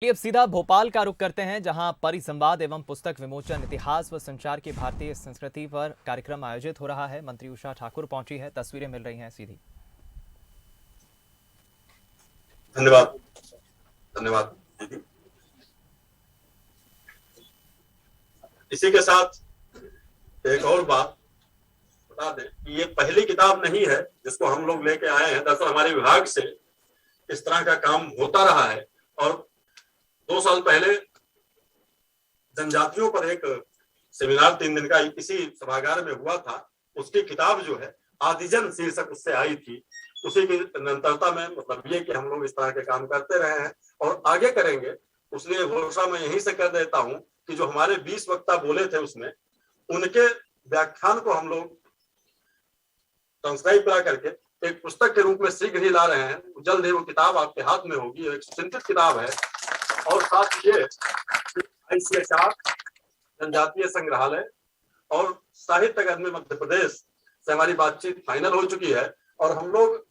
अब सीधा भोपाल का रुख करते हैं, जहां परिसंवाद एवं पुस्तक विमोचन, इतिहास व संचार की भारतीय संस्कृति पर कार्यक्रम आयोजित हो रहा है। मंत्री उषा ठाकुर पहुंची है, तस्वीरें मिल रही हैं सीधी। धन्यवाद। धन्यवाद दीदी। इसी के साथ एक और बात बता दें कि ये पहली किताब नहीं है जिसको हम लोग लेके आए हैं। दरअसल हमारे विभाग से इस तरह का काम होता रहा है और 2 साल पहले जनजातियों पर एक सेमिनार 3 दिन का इसी सभागार में हुआ था। उसकी किताब जो है आदिजन शीर्षक उससे आई थी। उसी की निरंतरता में मतलब ये कि हम लोग इस तरह के काम करते रहे हैं और आगे करेंगे। उसलिए घोषणा मैं यहीं से कर देता हूं कि जो हमारे 20 वक्ता बोले थे उसमें उनके व्याख्यान को हम लोग ट्रांसक्राइब करा करके एक पुस्तक के रूप में शीघ्र ही ला रहे हैं। जल्द ही वो किताब आपके हाथ में होगी। एक चिंतित किताब है और साथ ये ICHR जनजातीय संग्रहालय और साहित्य अकादमी मध्य प्रदेश से हमारी बातचीत फाइनल हो चुकी है और हम लोग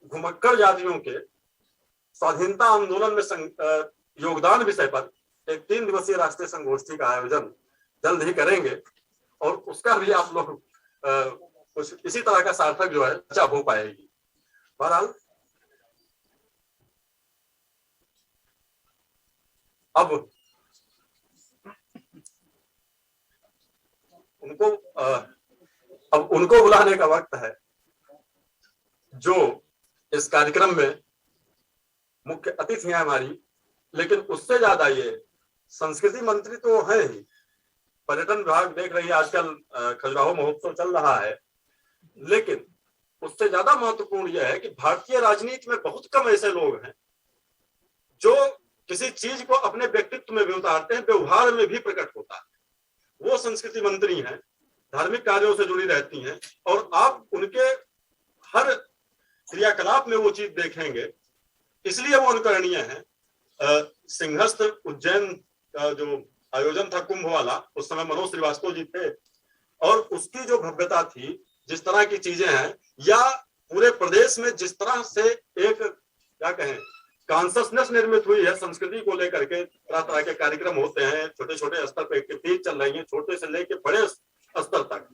घुमक्कड़ जातियों के स्वाधीनता आंदोलन में योगदान विषय पर एक 3 दिवसीय राष्ट्रीय संगोष्ठी का आयोजन जल्द ही करेंगे और उसका भी आप लोग कुछ इसी तरह का सार्थक जो है चर्चा हो पाएगी। बहरहाल अब उनको बुलाने का वक्त है जो इस कार्यक्रम में मुख्य अतिथि हैं हमारी। लेकिन उससे ज्यादा ये संस्कृति मंत्री तो है ही। पर्यटन विभाग देख रही है आजकल खजुराहो महोत्सव चल रहा है, लेकिन उससे ज्यादा महत्वपूर्ण यह है कि भारतीय राजनीति में बहुत कम ऐसे लोग हैं जो किसी चीज को अपने व्यक्तित्व में भी उतारते हैं, व्यवहार में भी प्रकट होता है। वो संस्कृति मंत्री हैं, धार्मिक कार्यों से जुड़ी रहती हैं और आप उनके हर क्रियाकलाप में वो चीज देखेंगे, इसलिए वो अनुकरणीय है। सिंहस्थ उज्जैन का जो आयोजन था कुंभ वाला, उस समय मनोज श्रीवास्तव जी थे और उसकी जो भव्यता थी, जिस तरह की चीजें हैं, या पूरे प्रदेश में जिस तरह से एक क्या कहें कॉन्शियसनेस निर्मित हुई है संस्कृति को लेकर के, तरह तरह के कार्यक्रम होते हैं, छोटे छोटे स्तर पर एक्टिविटीज चल रही है, छोटे से लेकर बड़े स्तर तक।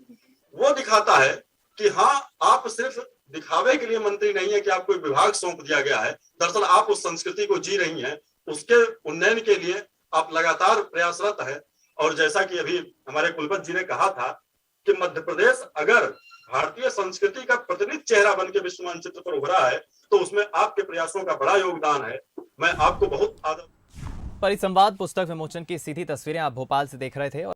वो दिखाता है कि हाँ, आप सिर्फ दिखावे के लिए मंत्री नहीं है कि आपको एक विभाग सौंप दिया गया है। दरअसल आप उस संस्कृति को जी रही हैं, उसके उन्नयन के लिए आप लगातार प्रयासरत है। और जैसा कि अभी हमारे कुलपति जी ने कहा था कि मध्य प्रदेश अगर भारतीय संस्कृति का प्रतिनिधि चेहरा बन के विश्व मानचित्र पर उभरा है तो उसमें आपके प्रयासों का बड़ा योगदान है। मैं आपको बहुत आदर। परिसंवाद पुस्तक विमोचन की सीधी तस्वीरें आप भोपाल से देख रहे थे।